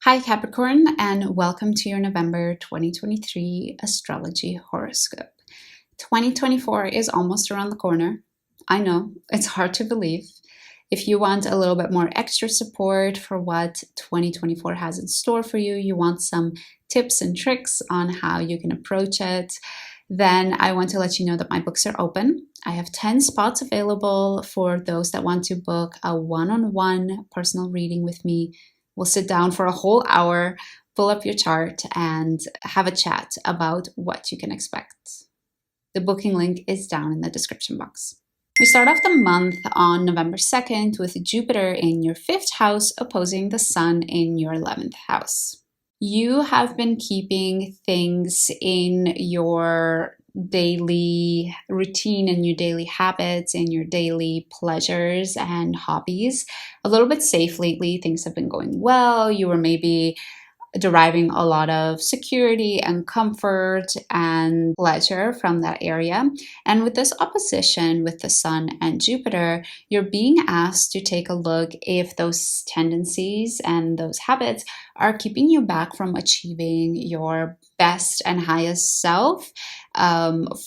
Hi Capricorn, and welcome to your November 2023 astrology horoscope. 2024 is almost around the corner. I know, it's hard to believe. If you want a little bit more extra support for what 2024 has in store for you, you want some tips and tricks on how you can approach it, then I want to let you know that my books are open. I have 10 spots available for those that want to book a one-on-one personal reading with me. We'll sit down for a whole hour, pull up your chart, and have a chat about what you can expect. The booking link is down in the description box. We start off the month on November 2nd with Jupiter in your 5th house opposing the Sun in your 11th house. You have been keeping things in your daily routine and your daily habits and your daily pleasures and hobbies a little bit safe lately. Things have been going well. You were maybe deriving a lot of security and comfort and pleasure from that area. And with this opposition with the Sun and Jupiter, you're being asked to take a look if those tendencies and those habits are keeping you back from achieving your best and highest self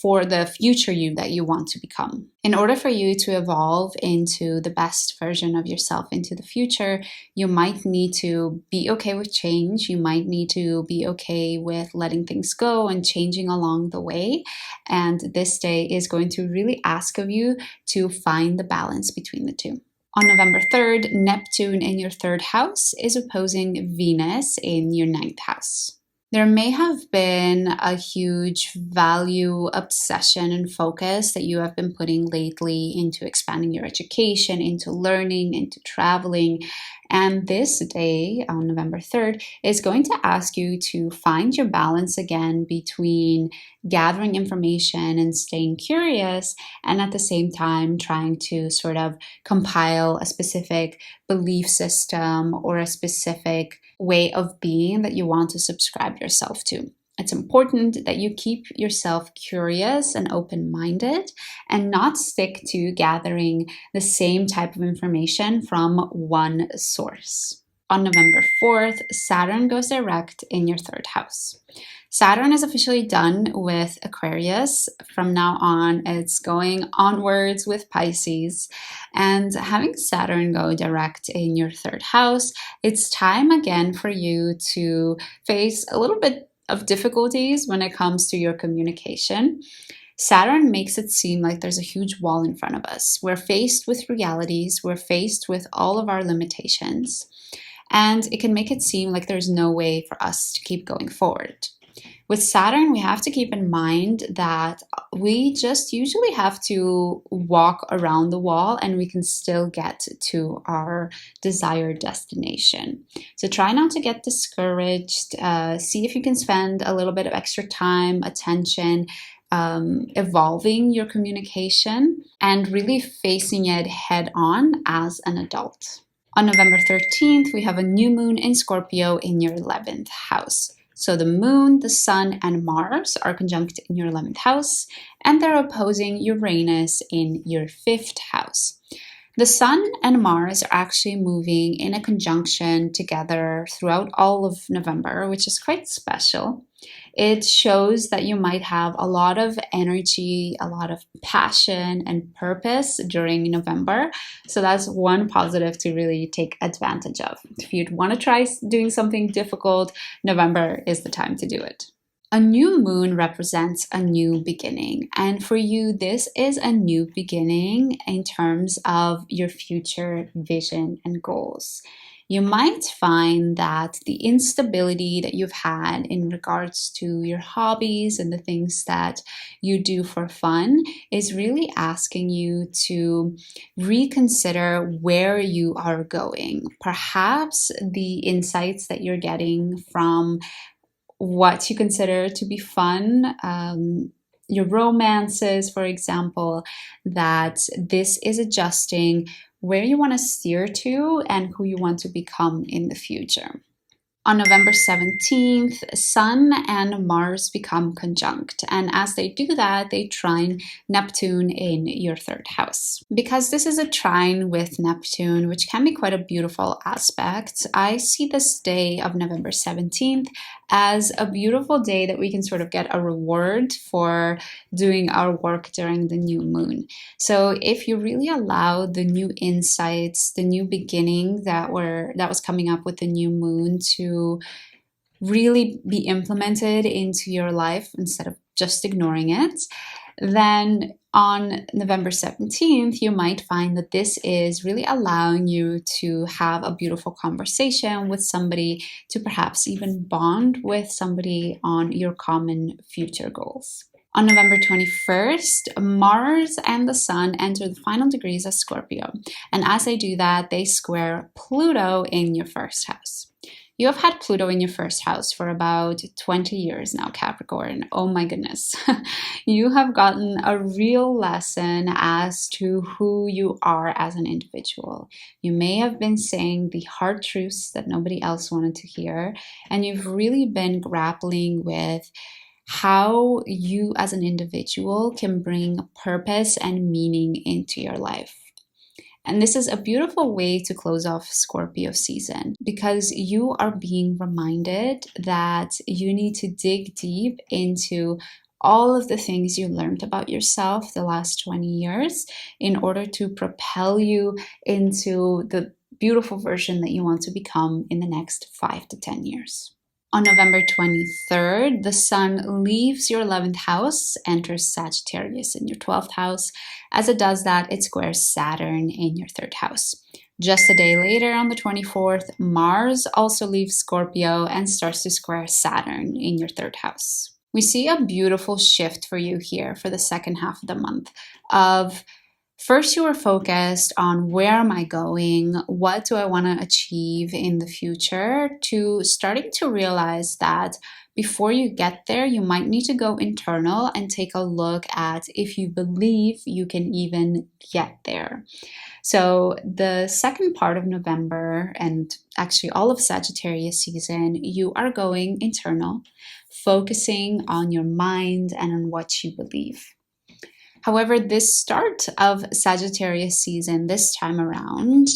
for the future you that you want to become. In order for you to evolve into the best version of yourself into the future, you might need to be okay with change. You might need to be okay with letting things go and changing along the way. And this day is going to really ask of you to find the balance between the two. On November 3rd, Neptune in your 3rd house is opposing Venus in your 9th house. There may have been a huge value obsession and focus that you have been putting lately into expanding your education, into learning, into traveling. And this day, on November 3rd, is going to ask you to find your balance again between gathering information and staying curious, and at the same time trying to sort of compile a specific belief system or a specific way of being that you want to subscribe yourself to. It's important that you keep yourself curious and open-minded and not stick to gathering the same type of information from one source. On November 4th, Saturn goes direct in your 3rd house. Saturn is officially done with Aquarius. From now on, it's going onwards with Pisces. And having Saturn go direct in your 3rd house, it's time again for you to face a little bit of difficulties when it comes to your communication. Saturn makes it seem like there's a huge wall in front of us. We're faced with realities. We're faced with all of our limitations. And it can make it seem like there's no way for us to keep going forward. With Saturn, we have to keep in mind that we just usually have to walk around the wall and we can still get to our desired destination. So try not to get discouraged. See if you can spend a little bit of extra time, attention, evolving your communication and really facing it head on as an adult. On November 13th, we have a new moon in Scorpio in your 11th house. So the moon, the sun, and Mars are conjunct in your 11th house, and they're opposing Uranus in your 5th house. The sun and Mars are actually moving in a conjunction together throughout all of November, which is quite special. It shows that you might have a lot of energy, a lot of passion and purpose during November. So that's one positive to really take advantage of. If you'd want to try doing something difficult, November is the time to do it. A new moon represents a new beginning, and for you, this is a new beginning in terms of your future vision and goals. You might find that the instability that you've had in regards to your hobbies and the things that you do for fun is really asking you to reconsider where you are going. Perhaps the insights that you're getting from what you consider to be fun, your romances, for example, that this is adjusting where you want to steer to and who you want to become in the future. On November 17th, Sun and Mars become conjunct, and as they do that, they trine Neptune in your third house. Because this is a trine with Neptune, which can be quite a beautiful aspect, I see this day of November 17th as a beautiful day that we can sort of get a reward for doing our work during the new moon. So if you really allow the new insights, the new beginning that was coming up with the new moon to really be implemented into your life instead of just ignoring it, then on November 17th, you might find that this is really allowing you to have a beautiful conversation with somebody, to perhaps even bond with somebody on your common future goals. On November 21st, Mars and the Sun enter the final degrees of Scorpio. And as they do that, they square Pluto in your first house. You have had Pluto in your first house for about 20 years now, Capricorn. Oh my goodness. You have gotten a real lesson as to who you are as an individual. You may have been saying the hard truths that nobody else wanted to hear, and you've really been grappling with how you as an individual can bring purpose and meaning into your life. And this is a beautiful way to close off Scorpio season, because you are being reminded that you need to dig deep into all of the things you learned about yourself the last 20 years in order to propel you into the beautiful version that you want to become in the next 5 to 10 years. On November 23rd, the Sun leaves your 11th house, enters Sagittarius in your 12th house. As it does that, it squares Saturn in your 3rd house. Just a day later, on the 24th, Mars also leaves Scorpio and starts to square Saturn in your 3rd house. We see a beautiful shift for you here for the second half of the month of first, you were focused on where am I going? What do I want to achieve in the future? To starting to realize that before you get there, you might need to go internal and take a look at if you believe you can even get there. So the second part of November, and actually all of Sagittarius season, you are going internal, focusing on your mind and on what you believe. However, this start of Sagittarius season this time around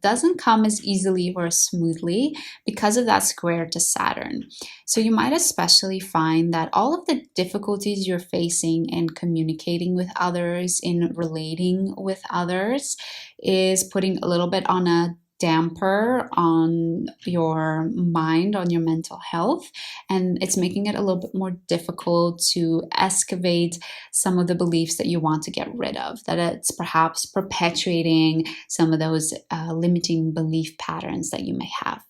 doesn't come as easily or as smoothly because of that square to Saturn. So you might especially find that all of the difficulties you're facing in communicating with others, in relating with others, is putting a little bit on a damper on your mind, on your mental health, and it's making it a little bit more difficult to excavate some of the beliefs that you want to get rid of, that it's perhaps perpetuating some of those limiting belief patterns that you may have.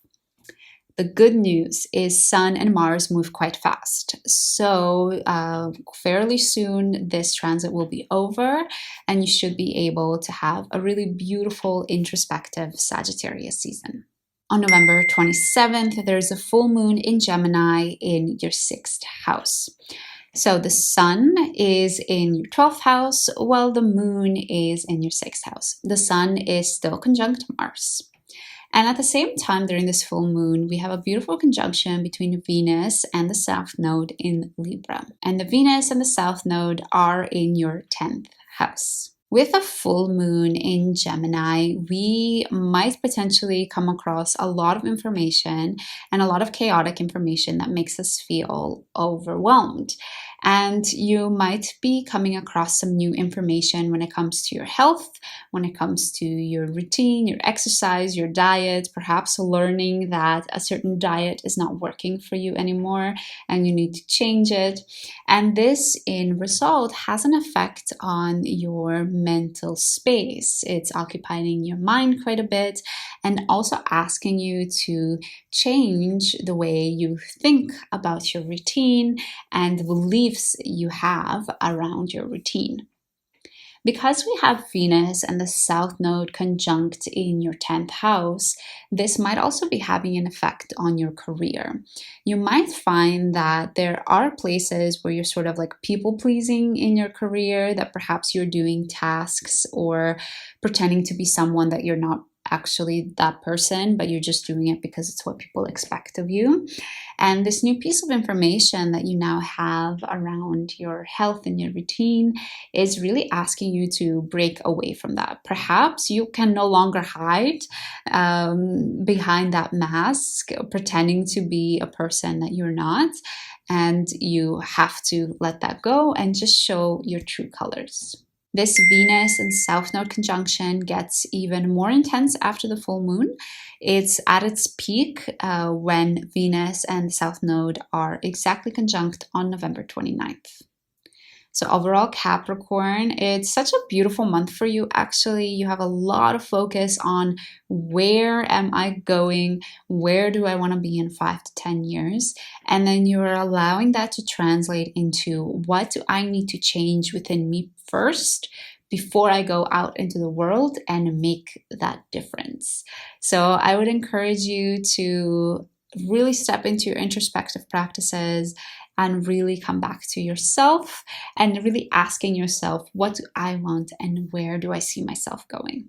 The good news is Sun and Mars move quite fast. So fairly soon, this transit will be over and you should be able to have a really beautiful introspective Sagittarius season. On November 27th, there's a full moon in Gemini in your 6th house. So the Sun is in your 12th house while the moon is in your 6th house. The Sun is still conjunct Mars. And at the same time, during this full moon, we have a beautiful conjunction between Venus and the South Node in Libra. And the Venus and the South Node are in your 10th house. With a full moon in Gemini, we might potentially come across a lot of information and a lot of chaotic information that makes us feel overwhelmed. And you might be coming across some new information when it comes to your health, when it comes to your routine, your exercise, your diet, perhaps learning that a certain diet is not working for you anymore and you need to change it. And this, in result, has an effect on your mental space. It's occupying your mind quite a bit and also asking you to change the way you think about your routine and the beliefs you have around your routine. Because we have Venus and the South Node conjunct in your 10th house, this might also be having an effect on your career. You might find that there are places where you're sort of like people pleasing in your career, that perhaps you're doing tasks or pretending to be someone that you're not actually that person, but you're just doing it because it's what people expect of you. And this new piece of information that you now have around your health and your routine is really asking you to break away from that. Perhaps you can no longer hide behind that mask, pretending to be a person that you're not. And you have to let that go and just show your true colors. This Venus and South Node conjunction gets even more intense after the full moon. It's at its peak when Venus and the South Node are exactly conjunct on November 29th. So overall, Capricorn, it's such a beautiful month for you. Actually, you have a lot of focus on where am I going? Where do I want to be in 5 to 10 years? And then you're allowing that to translate into what do I need to change within me first before I go out into the world and make that difference. So I would encourage you to really step into your introspective practices and really come back to yourself and really asking yourself, what do I want and where do I see myself going?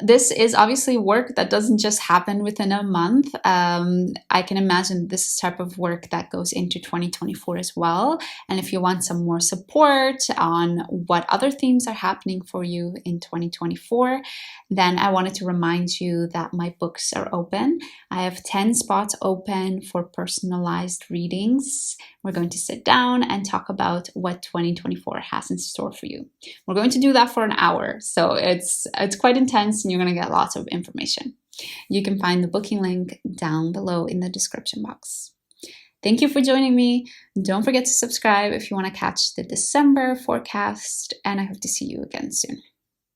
This is obviously work that doesn't just happen within a month. I can imagine this is type of work that goes into 2024 as well. And if you want some more support on what other themes are happening for you in 2024, then I wanted to remind you that my books are open. I have 10 spots open for personalized readings. We're going to sit down and talk about what 2024 has in store for you. We're going to do that for an hour, so it's quite intense and you're going to get lots of information. You can find the booking link down below in the description box. Thank you for joining me. Don't forget to subscribe if you want to catch the December forecast, and I hope to see you again soon.